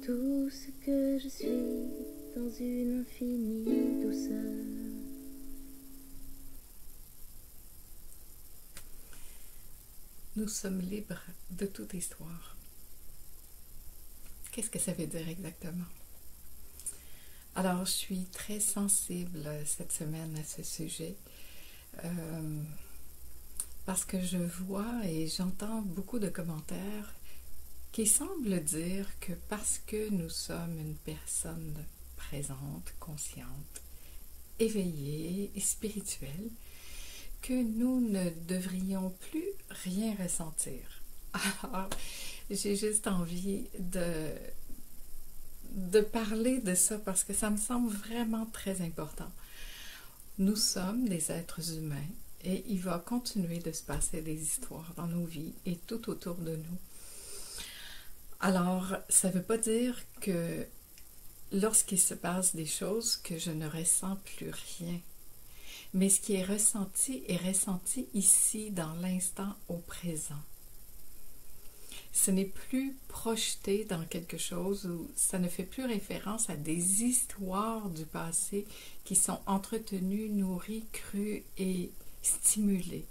tout ce que je suis dans une infinie douceur. Nous sommes libres de toute histoire. Qu'est-ce que ça veut dire exactement? Alors, je suis très sensible cette semaine à ce sujet parce que je vois et j'entends beaucoup de commentaires qui semblent dire que parce que nous sommes une personne présente, consciente, éveillée et spirituelle, que nous ne devrions plus rien ressentir. Alors, j'ai juste envie de parler de ça parce que ça me semble vraiment très important. Nous sommes des êtres humains et il va continuer de se passer des histoires dans nos vies et tout autour de nous. Alors, ça ne veut pas dire que lorsqu'il se passe des choses que je ne ressens plus rien. Mais ce qui est ressenti ici dans l'instant au présent. Ce n'est plus projeté dans quelque chose où ça ne fait plus référence à des histoires du passé qui sont entretenues, nourries, crues et stimulées.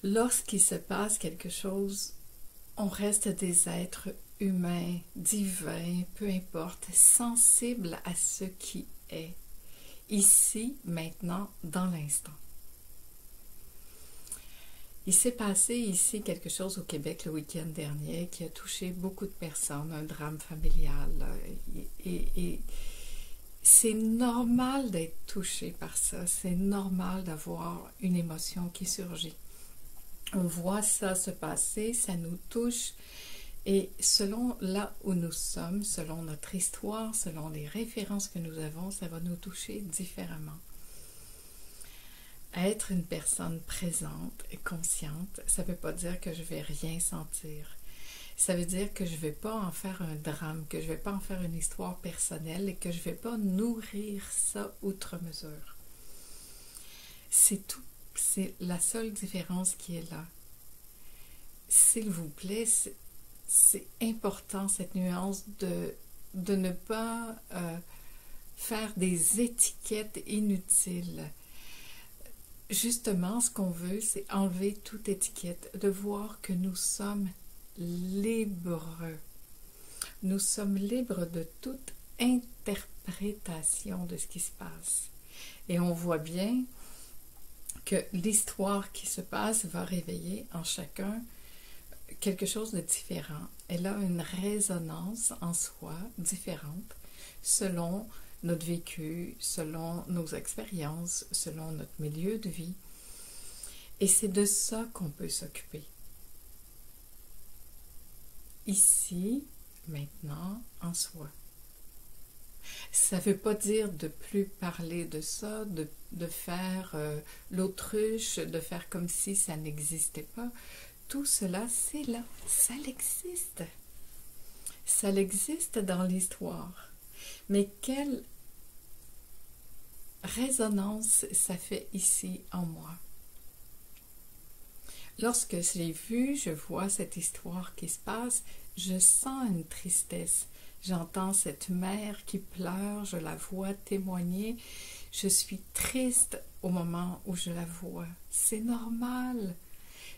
Lorsqu'il se passe quelque chose, on reste des êtres humains, divins, peu importe, sensibles à ce qui est. Ici, maintenant, dans l'instant. Il s'est passé ici quelque chose au Québec le week-end dernier qui a touché beaucoup de personnes, un drame familial. Et c'est normal d'être touché par ça, c'est normal d'avoir une émotion qui surgit. On voit ça se passer, ça nous touche. Et selon là où nous sommes, selon notre histoire, selon les références que nous avons, ça va nous toucher différemment. Être une personne présente et consciente, ça ne veut pas dire que je ne vais rien sentir. Ça veut dire que je ne vais pas en faire un drame, que je ne vais pas en faire une histoire personnelle et que je ne vais pas nourrir ça outre mesure. C'est tout. C'est la seule différence qui est là. S'il vous plaît, c'est important cette nuance de ne pas faire des étiquettes inutiles. Justement, ce qu'on veut, c'est enlever toute étiquette, de voir que nous sommes libres. Nous sommes libres de toute interprétation de ce qui se passe. Et on voit bien que l'histoire qui se passe va réveiller en chacun quelque chose de différent. Elle a une résonance en soi différente selon notre vécu, selon nos expériences, selon notre milieu de vie. Et c'est de ça qu'on peut s'occuper. Ici, maintenant, en soi. Ça ne veut pas dire de plus parler de ça, de faire l'autruche, de faire comme si ça n'existait pas. Tout cela, c'est là. Ça existe. Ça existe dans l'histoire. Mais quelle résonance ça fait ici en moi? Lorsque je vois cette histoire qui se passe, je sens une tristesse. J'entends cette mère qui pleure, je la vois témoigner. Je suis triste au moment où je la vois. C'est normal.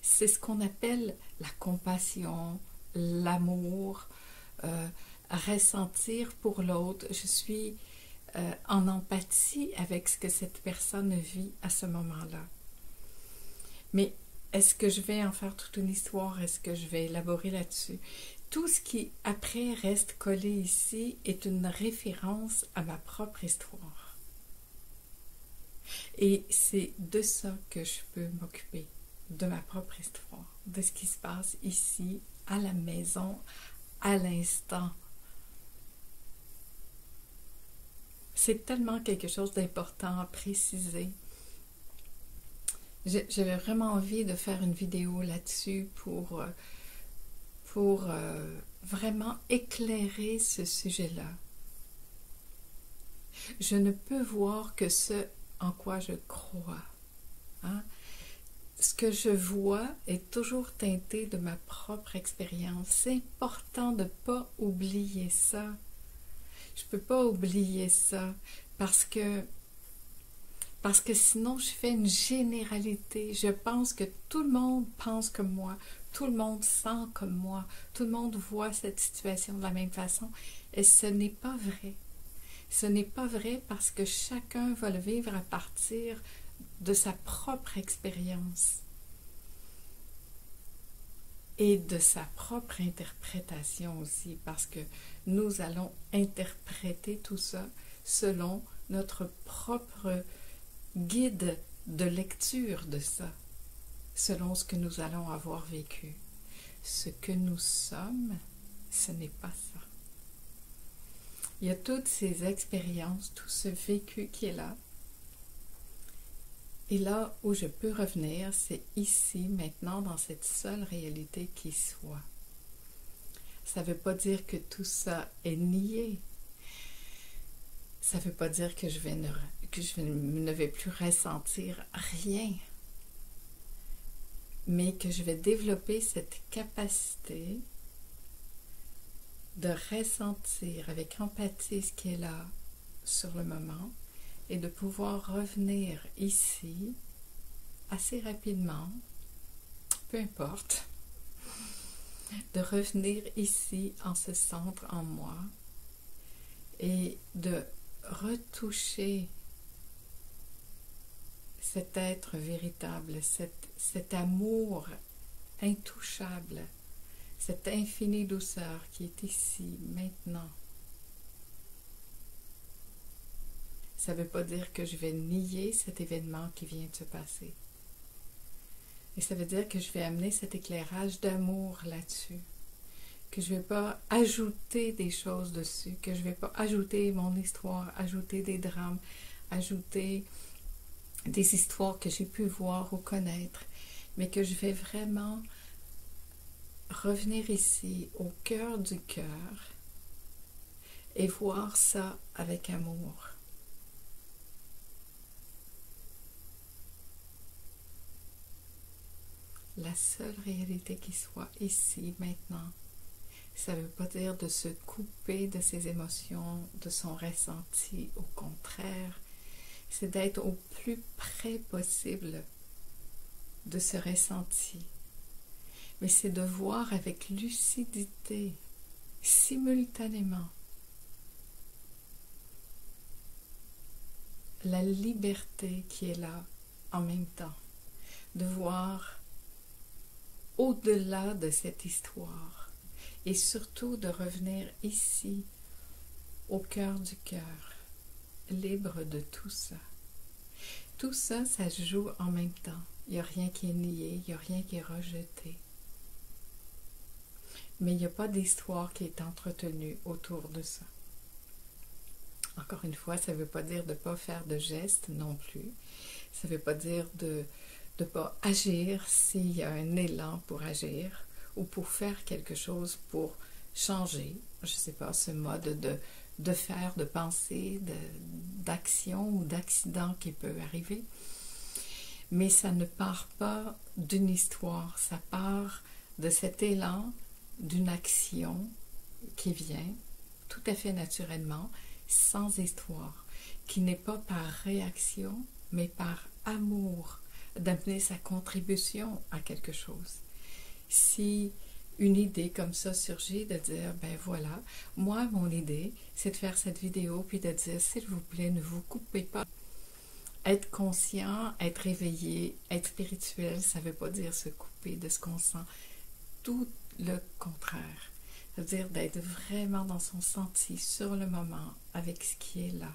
C'est ce qu'on appelle la compassion, l'amour, ressentir pour l'autre. Je suis en empathie avec ce que cette personne vit à ce moment-là. Mais est-ce que je vais en faire toute une histoire? Est-ce que je vais élaborer là-dessus? Tout ce qui, après, reste collé ici est une référence à ma propre histoire. Et c'est de ça que je peux m'occuper, de ma propre histoire, de ce qui se passe ici, à la maison, à l'instant. C'est tellement quelque chose d'important à préciser. J'avais vraiment envie de faire une vidéo là-dessus pour vraiment éclairer ce sujet-là. Je ne peux voir que ce en quoi je crois. Hein? ce que je vois est toujours teinté de ma propre expérience. C'est important de ne pas oublier ça. Je ne peux pas oublier ça parce que sinon je fais une généralité. Je pense que tout le monde pense comme moi, tout le monde sent comme moi, tout le monde voit cette situation de la même façon. Et ce n'est pas vrai. Ce n'est pas vrai parce que chacun va le vivre à partir de sa propre expérience et de sa propre interprétation aussi, parce que nous allons interpréter tout ça selon notre propre guide de lecture de ça, selon ce que nous allons avoir vécu. Ce que nous sommes, ce n'est pas ça. Il y a toutes ces expériences, tout ce vécu qui est là. Et là où je peux revenir, c'est ici, maintenant, dans cette seule réalité qui soit. Ça ne veut pas dire que tout ça est nié. Ça ne veut pas dire que je ne vais plus ressentir rien. Mais que je vais développer cette capacité de ressentir avec empathie ce qui est là sur le moment et de pouvoir revenir ici assez rapidement, peu importe, de revenir ici en ce centre en moi et de retoucher cet être véritable, cet amour intouchable, cette infinie douceur qui est ici, maintenant. Ça ne veut pas dire que je vais nier cet événement qui vient de se passer. Et ça veut dire que je vais amener cet éclairage d'amour là-dessus. Que je ne vais pas ajouter des choses dessus, que je ne vais pas ajouter mon histoire, ajouter des drames, ajouter des histoires que j'ai pu voir ou connaître, mais que je vais vraiment revenir ici au cœur du cœur et voir ça avec amour. La seule réalité qui soit ici, maintenant. Ça ne veut pas dire de se couper de ses émotions, de son ressenti. Au contraire, c'est d'être au plus près possible de ce ressenti. Mais c'est de voir avec lucidité, simultanément, la liberté qui est là en même temps. De voir au-delà de cette histoire et surtout de revenir ici au cœur du cœur, libre de tout ça. Tout ça, ça se joue en même temps. Il n'y a rien qui est nié, il n'y a rien qui est rejeté. Mais il n'y a pas d'histoire qui est entretenue autour de ça. Encore une fois, ça ne veut pas dire de ne pas faire de gestes non plus. Ça ne veut pas dire de ne pas agir s'il y a un élan pour agir ou pour faire quelque chose pour changer, je ne sais pas, ce mode de faire, de penser, d'action ou d'accident qui peut arriver. Mais ça ne part pas d'une histoire, ça part de cet élan, d'une action qui vient tout à fait naturellement, sans histoire, qui n'est pas par réaction, mais par amour, d'amener sa contribution à quelque chose. Si une idée comme ça surgit, de dire, ben voilà, moi, mon idée, c'est de faire cette vidéo, puis de dire, s'il vous plaît, ne vous coupez pas. Être conscient, être éveillé, être spirituel, ça ne veut pas dire se couper de ce qu'on sent. Tout le contraire. Ça veut dire d'être vraiment dans son senti, sur le moment, avec ce qui est là.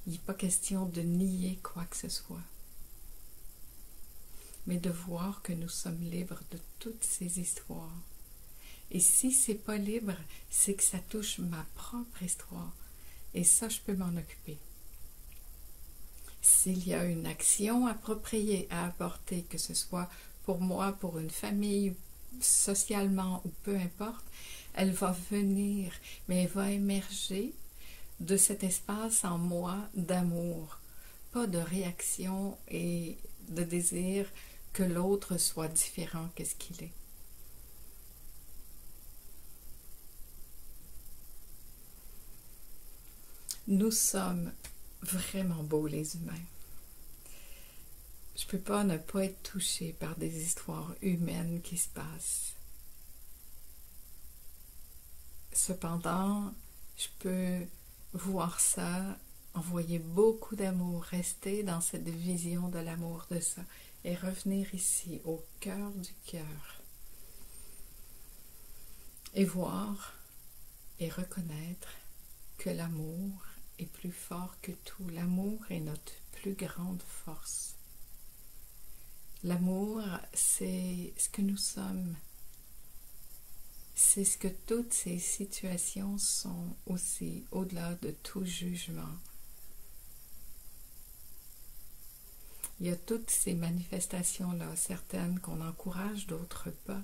Il n'est pas question de nier quoi que ce soit, mais de voir que nous sommes libres de toutes ces histoires. Et si c'est pas libre, c'est que ça touche ma propre histoire. Et ça, je peux m'en occuper. S'il y a une action appropriée à apporter, que ce soit pour moi, pour une famille, socialement ou peu importe, elle va venir, mais elle va émerger de cet espace en moi d'amour, pas de réaction et de désir que l'autre soit différent que ce qu'il est. Nous sommes vraiment beaux les humains. Je peux pas ne pas être touchée par des histoires humaines qui se passent. Cependant, je peux voir ça, envoyer beaucoup d'amour, rester dans cette vision de l'amour de ça et revenir ici au cœur du cœur et voir et reconnaître que l'amour est plus fort que tout. L'amour est notre plus grande force. L'amour, c'est ce que nous sommes. C'est ce que toutes ces situations sont aussi, au-delà de tout jugement. Il y a toutes ces manifestations-là, certaines qu'on encourage, d'autres pas.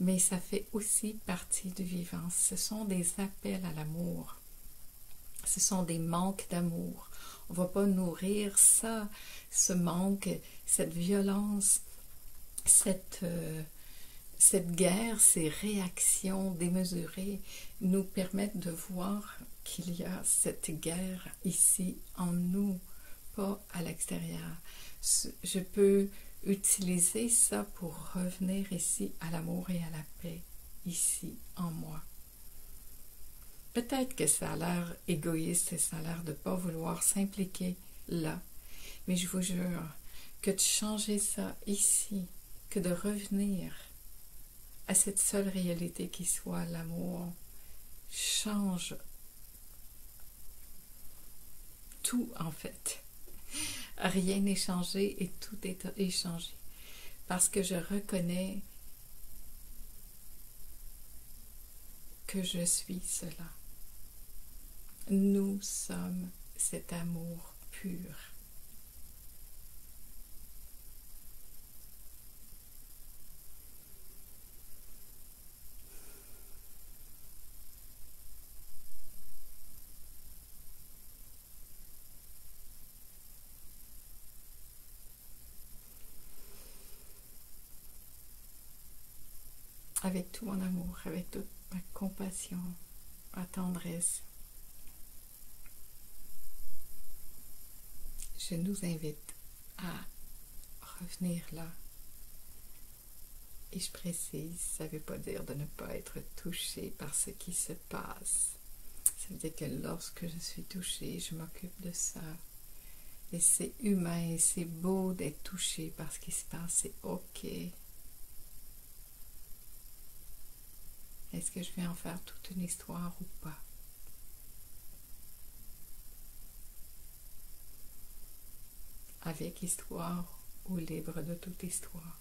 Mais ça fait aussi partie du vivant. Ce sont des appels à l'amour. Ce sont des manques d'amour. On ne va pas nourrir ça, ce manque, cette violence, cette guerre, ces réactions démesurées nous permettent de voir qu'il y a cette guerre ici en nous, pas à l'extérieur. Je peux utiliser ça pour revenir ici à l'amour et à la paix, ici en moi. Peut-être que ça a l'air égoïste et ça a l'air de ne pas vouloir s'impliquer là, mais je vous jure que de changer ça ici, que de revenir à cette seule réalité qui soit l'amour, change tout en fait. Rien n'est changé et tout est échangé. Parce que je reconnais que je suis cela. Nous sommes cet amour pur. Avec tout mon amour, avec toute ma compassion, ma tendresse, je nous invite à revenir là. Et je précise, ça ne veut pas dire de ne pas être touché par ce qui se passe. Ça veut dire que lorsque je suis touchée, je m'occupe de ça. Et c'est humain et c'est beau d'être touché par ce qui se passe, c'est OK. Est-ce que je vais en faire toute une histoire ou pas? Avec histoire ou libre de toute histoire.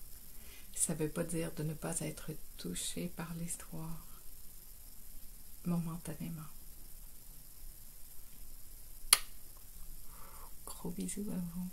Ça ne veut pas dire de ne pas être touché par l'histoire momentanément. Gros bisous à vous.